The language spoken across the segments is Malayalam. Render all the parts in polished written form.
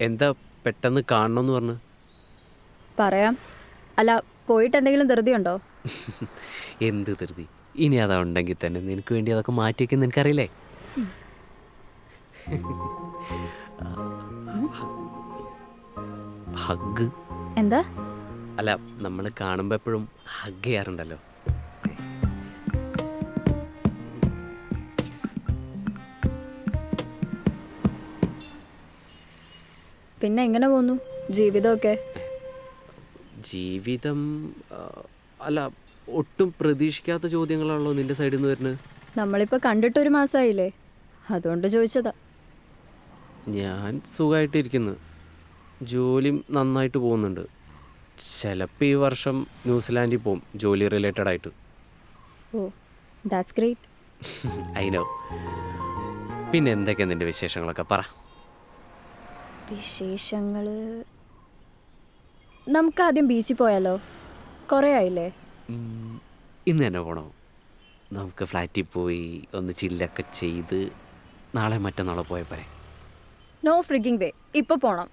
എന്താ പെട്ടെന്ന് കാണണമെന്ന് പറഞ്ഞു? പറയാം. അല്ല, പോയിട്ട് എന്തെങ്കിലും ധൃതിയുണ്ടോ? എന്ത് ധൃതി? ഇനി അതാ ഉണ്ടെങ്കിൽ തന്നെ നിനക്ക് വേണ്ടി അതൊക്കെ മാറ്റി വയ്ക്കുന്ന നിനക്കറിയില്ലേ? ഹഗ്. എന്താ? അല്ല, നമ്മൾ കാണുമ്പോൾ എപ്പോഴും ഹഗ് ചെയ്യാറുണ്ടല്ലോ. പിന്നെ എങ്ങനെ പോന്നു ജീവിതമൊക്കെ? ജീവിതം അല്ല, ഒട്ടും പ്രതീക്ഷിക്കാത്ത ചോദ്യങ്ങളാണല്ലോ നിന്റെ സൈഡിൽ നിന്ന് വരുന്നത്. നമ്മളിപ്പോൾ കണ്ടിട്ടൊരു മാസമായില്ലേ, അതുകൊണ്ട് ചോദിച്ചതാ. ഞാൻ സുഖമായിട്ടിരിക്കുന്നു. ജോലി നന്നായിട്ട് പോകുന്നുണ്ട്. ചിലപ്പോൾ ഈ വർഷം ന്യൂസിലാൻഡിൽ പോകും, ജോലി റിലേറ്റഡ് ആയിട്ട്. ഓ, ദാറ്റ്സ് ഗ്രേറ്റ്. I know. പിന്നെ എന്തൊക്കെയാണ് നിൻ്റെ വിശേഷങ്ങളൊക്കെ പറ. വിശേഷങ്ങൾ നമുക്ക് ആദ്യം ബീച്ചിൽ പോയാലോ? കുറേ ആയില്ലേ. ഇന്ന് തന്നെ പോകണോ? നമുക്ക് ഫ്ലാറ്റിൽ പോയി ഒന്ന് ചില്ലൊക്കെ ചെയ്ത് നാളെ മറ്റന്നാളെ പോയ പോരെ? നോ ഫ്രിഗിങ് വേ, ഇപ്പോൾ പോണം.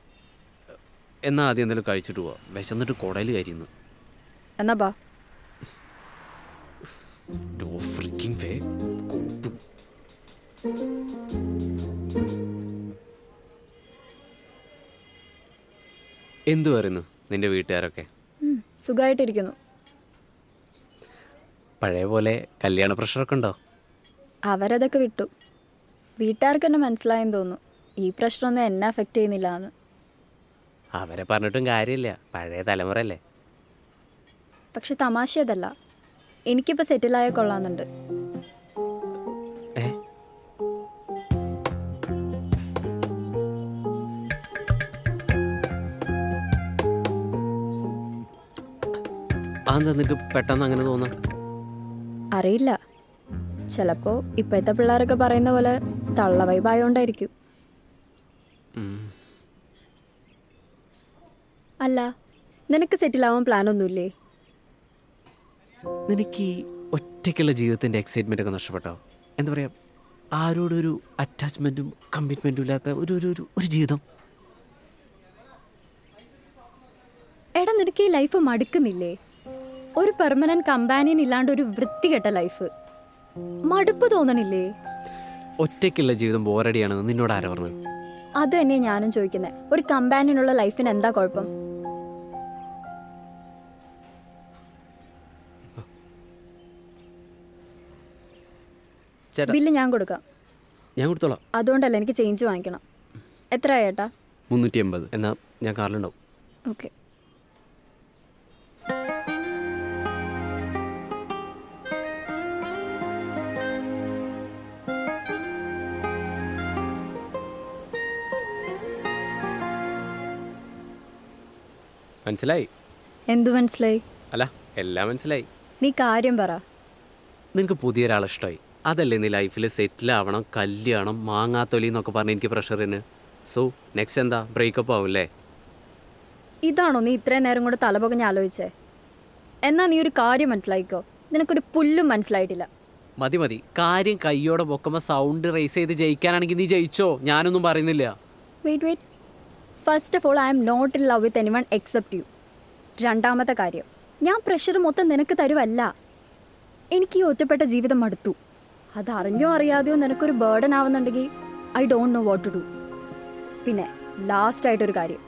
എന്നാൽ ആദ്യം എന്തെങ്കിലും കഴിച്ചിട്ട് പോവാം. വിശന്നിട്ട് കുടയിൽ കരിയുന്നു. എന്നാ ബാ. നോ ഫ്രിഗിങ് വേ. എന്തു പറയുന്നു നിന്റെ വീട്ടുകാരൊക്കെ? സുഖമായിട്ടിരിക്കുന്നു. പഴയ പോലെ കല്യാണ പ്രഷറൊക്കെ ഉണ്ടോ? അവരതൊക്കെ വിട്ടു. വീട്ടുകാർക്ക് എന്നെ മനസ്സിലായെന്ന് തോന്നുന്നു. ഈ പ്രശ്നമൊന്നും എന്നെ അഫക്റ്റ് ചെയ്യുന്നില്ല എന്ന്. അവരെ പറഞ്ഞിട്ടും കാര്യമില്ല, പഴയ തലമുറയല്ലേ. പക്ഷെ തമാശ അതല്ല, എനിക്കിപ്പോൾ സെറ്റിലായ കൊള്ളാമെന്നുണ്ട്. അതെന്താ നിനക്ക് പെട്ടെന്ന് അങ്ങനെ തോന്നാം? അറിയില്ല, ചിലപ്പോൾ ഇപ്പോഴത്തെ പിള്ളേരൊക്കെ പറയുന്ന പോലെ തള്ള വൈബായോണ്ടായിരിക്കും. അല്ല, നിനക്ക് സെറ്റിലാവാൻ പ്ലാനൊന്നുമില്ലേ? നിനക്ക് ഈ ഒറ്റയ്ക്കുള്ള ജീവിതത്തിൻ്റെ എക്സൈറ്റ്മെൻ്റ് ഒക്കെ നഷ്ടപ്പെട്ടോ? എന്താ പറയുക, ആരോടൊരു അറ്റാച്ച്മെൻറ്റും കമ്മിറ്റ്മെൻറ്റും ഇല്ലാത്ത ഒരു ജീവിതം. എടാ, നിനക്ക് ഈ ലൈഫ് മടുക്കുന്നില്ലേ? ഒരു പെർമനന്റ് കമ്പാനിയൻ ഇല്ലാണ്ട് ഒരു വൃത്തികെട്ട ലൈഫ് മടുപ്പ് തോന്നണില്ലേ? ഒറ്റയ്ക്കുള്ള ജീവിതം ബോറടിയാണെന്ന് നിന്നോട് ആരാ പറഞ്ഞു? അത് തന്നെ ഞാനും ചോദിക്കുന്നത്. ഒരു കമ്പാനിയനുള്ള ലൈഫിന് എന്താ കുഴപ്പം? ചേട്ടാ, ബില്ല് ഞാൻ കൊടുക്കാം. ഞാൻ കൊടുത്തോളാം. അതുകൊണ്ടല്ല, എനിക്ക് ചേഞ്ച് വാങ്ങിക്കണം. എത്രയാ ചേട്ടാ? 380. എന്നാൽ ഞാൻ കാറിലുണ്ടാവും. ഓക്കെ. മനസ്സിലായി? എന്തു മനസ്സിലായി? അല്ല, എല്ലാം മനസ്സിലായി. നീ കാര്യം പറ. നിനക്ക് പുതിയൊരാളെ ഇഷ്ടമായി, അതല്ലേ നീ ലൈഫിൽ സെറ്റിൽ ആവണം, കല്യാണം, മാങ്ങാത്തൊലി എന്നൊക്കെ പറഞ്ഞ് എനിക്ക് പ്രഷറിന്. സോ നെക്സ്റ്റ് എന്താ? ബ്രേക്കപ്പ് ആവുമല്ലേ? ഇതാണോ നീ ഇത്രയും നേരം കൊണ്ട് തലപൊകഞ്ഞ് ആലോചിച്ചേ? എന്നാ നീ ഒരു കാര്യം മനസ്സിലായിക്കോ, നിനക്കൊരു പുല്ലും മനസ്സിലായിട്ടില്ല. മതി മതി, കാര്യം കയ്യോടെ പൊക്കുമ്പോൾ സൗണ്ട് റേസ് ചെയ്ത് ജയിക്കാനാണെങ്കിൽ നീ ജയിച്ചോ, ഞാനൊന്നും പറയുന്നില്ല. Wait. First of all, I am not in love with anyone except you. രണ്ടാമത്തെ കാര്യം, ഞാൻ പ്രഷർ മൊത്തം നിനക്ക് തരുവല്ല. എനിക്ക് ഈ ഒറ്റപ്പെട്ട ജീവിതം മടുത്തു. അത് അറിഞ്ഞോ അറിയാതെയോ നിനക്കൊരു ബേർഡൻ ആവുന്നുണ്ടെങ്കിൽ I don't know what to do. പിന്നെ ലാസ്റ്റായിട്ടൊരു കാര്യം,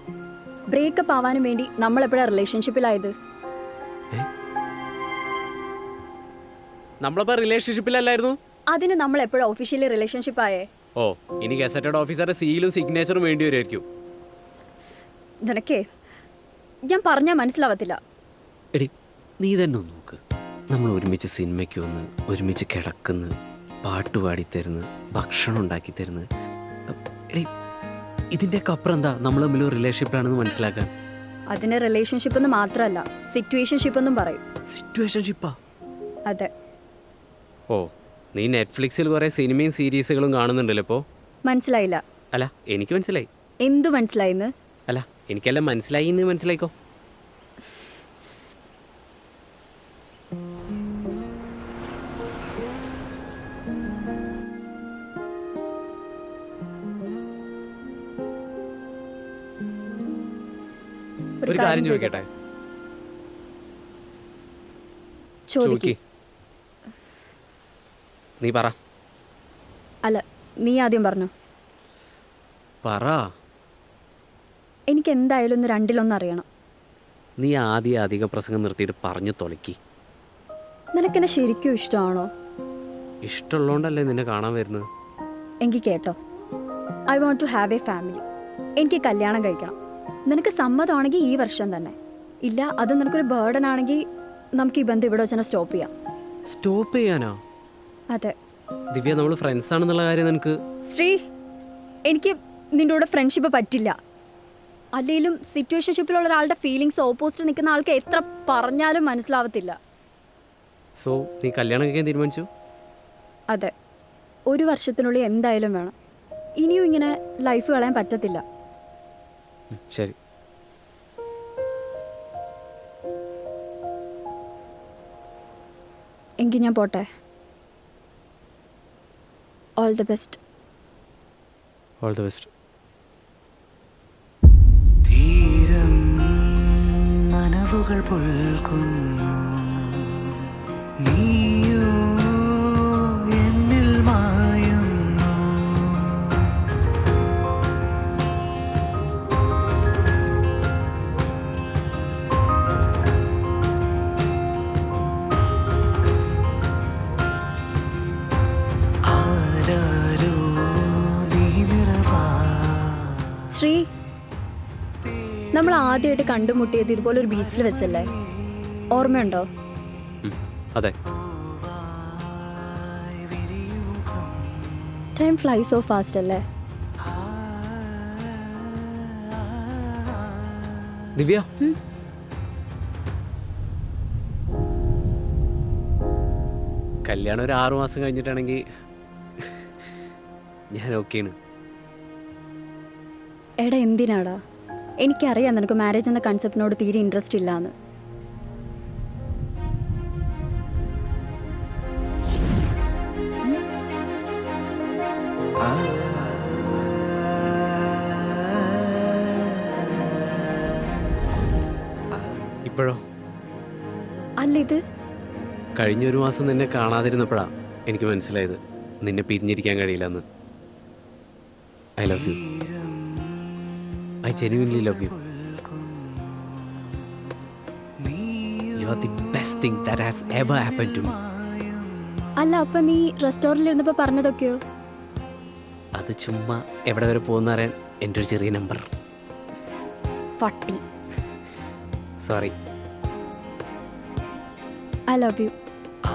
ബ്രേക്കപ്പ് ആവാനും വേണ്ടി നമ്മളെപ്പോഴാണ് റിലേഷൻഷിപ്പിലായത്? നമ്മളിപ്പോ റിലേഷൻഷിപ്പിലല്ലായിരുന്നു. അതിന് നമ്മൾ എപ്പോഴാണ് ഒഫീഷ്യലി റിലേഷൻഷിപ്പ് ആയേ? ഓ, ഇനി ഗസറ്റഡ് ഓഫീസറുടെ സീലും സിഗ്നേച്ചറും വേണ്ടി വരുമായിരിക്കും. നിനക്കേ ഞാൻ പറഞ്ഞാൽ മനസ്സിലാവത്തില്ല. എടി, നീ തന്നെ ഒന്ന് നോക്ക്. നമ്മൾ ഒരുമിച്ച് സിനിമയ്ക്ക് വന്ന്, ഒരുമിച്ച് കിടക്കുന്നു, പാട്ട് പാടിത്തരുന്നു, ഭക്ഷണം ഉണ്ടാക്കി തരുന്നു. എടി, ഇതിൻ്റെയൊക്കെ അപ്പുറം എന്താ നമ്മൾ തമ്മിൽ റിലേഷൻഷിപ്പിലാണെന്ന് മനസ്സിലാക്കാൻ? അതിന് റിലേഷൻഷിപ്പ് എന്ന് മാത്രമല്ല, സിറ്റുവേഷൻഷിപ്പ് എന്നും പറയും. സിറ്റുവേഷൻഷിപ്പാ? അതെ. ഓ, നീ നെറ്റ്ഫ്ലിക്സിൽ കുറേ സിനിമയും സീരീസുകളും കാണുന്നുണ്ടല്ലോ ഇപ്പോൾ. മനസ്സിലായില്ല. അല്ല, എനിക്ക് മനസ്സിലായി. എന്തു മനസ്സിലായിന്ന്? അല്ല, എനിക്കെല്ലാം മനസ്സിലായി എന്ന് മനസ്സിലായിക്കോ. ഒരു ഒരു കാര്യം ചോദിക്കട്ടെ? ചോദിക്ക്. നീ പറ. അല്ല, നീ ആദ്യം പറഞ്ഞു. പറ. എനിക്ക് എന്തായാലും ഒന്ന് രണ്ടിലൊന്നും അറിയണം. നീ ആദ്യം അധിക പ്രസംഗം നിർത്തിയിട്ട് പറഞ്ഞു തൊലക്കി. നിനക്കെന്നെ ശരിക്കും ഇഷ്ടമാണോ? ഇഷ്ടമുള്ളതുകൊണ്ടല്ലേ നിന്നെ കാണാൻ വരുന്നത്. എനിക്ക് കേട്ടോ, I want to have a family. എനിക്ക് കല്യാണം കഴിക്കണം. നിനക്ക് സമ്മതമാണെങ്കിൽ ഈ വർഷം തന്നെ. ഇല്ല, അത് നിനക്കൊരു ബേർഡൻ ആണെങ്കിൽ നമുക്ക് ഈ ബന്ധം ഇവിടെ വെച്ച് തന്നെ സ്റ്റോപ്പ് ചെയ്യാം. സ്റ്റോപ്പ് ചെയ്യാനോ? അതെ ദിവ്യ, നമ്മൾ ഫ്രണ്ട്സ് ആണെന്നുള്ള കാര്യം നിനക്ക്. ശ്രീ, എനിക്ക് നിൻ്റെ കൂടെ ഫ്രണ്ട്ഷിപ്പ് പറ്റില്ല. അല്ലെങ്കിലും സിറ്റുവേഷൻഷിപ്പിലുള്ള ഒരാളുടെ ഫീലിങ്സ് ഓപ്പോസിറ്റ് നിൽക്കുന്ന ആൾക്ക് എത്ര പറഞ്ഞാലും മനസ്സിലാവത്തില്ല. സോ നീ കല്യാണം കഴിക്കാൻ തീരുമാനിച്ചു? അതെ, ഒരു വർഷത്തിനുള്ളിൽ എന്തായാലും വേണം. ഇനിയും ഇങ്ങനെ ലൈഫ് കളയാൻ പറ്റത്തില്ല. ശരി. എങ്കിൽ ഞാൻ പോട്ടെ. All the best. All the best. തീരം നനവുകൾ പുൽകുന്നു, നീയോ എന്നിൽ മായുന്നു. ആരാരോ നീ നിറവാ. ശ്രീ, നമ്മൾ ആദ്യമായിട്ട് കണ്ടുമുട്ടിയത് ഇതുപോലെ ഒരു ബീച്ചിൽ വെച്ചല്ലേ? ഓർമ്മയുണ്ടോ? അതെ. ടൈം ഫ്ലൈ സോ ഫാസ്റ്റ് അല്ലേ? ദിവ്യ, കല്യാണം ഒരു 6 മാസം കഴിഞ്ഞിട്ടാണെങ്കിൽ ഞാൻ ഓക്കെയാണ്. എടാ, എന്തിനാടാ? എനിക്കറിയാം നിനക്ക് മാരേജ് എന്ന കൺസെപ്റ്റിനോട് തീരെ ഇൻട്രസ്റ്റ് ഇല്ലാന്ന്. ഇപ്പോഴോ? അല്ല, ഇത് കഴിഞ്ഞ 1 മാസം നിന്നെ കാണാതിരുന്നപ്പോഴാ എനിക്ക് മനസ്സിലായത് നിന്നെ പിരിഞ്ഞിരിക്കാൻ കഴിയില്ലെന്ന്. I love you. I genuinely love you. You are the best thing that has ever happened to me. അല്ല, അപ്പം നീ റെസ്റ്റോറൻറ്റിൽ ഇരുന്നപ്പോൾ പറഞ്ഞതൊക്കെയോ? അത് ചുമ്മാ എവിടെ വരെ പോകുന്ന അറിയാൻ എൻ്റെ ഒരു ചെറിയ നമ്പർ. പട്ടി. സോറി. I love U. ആ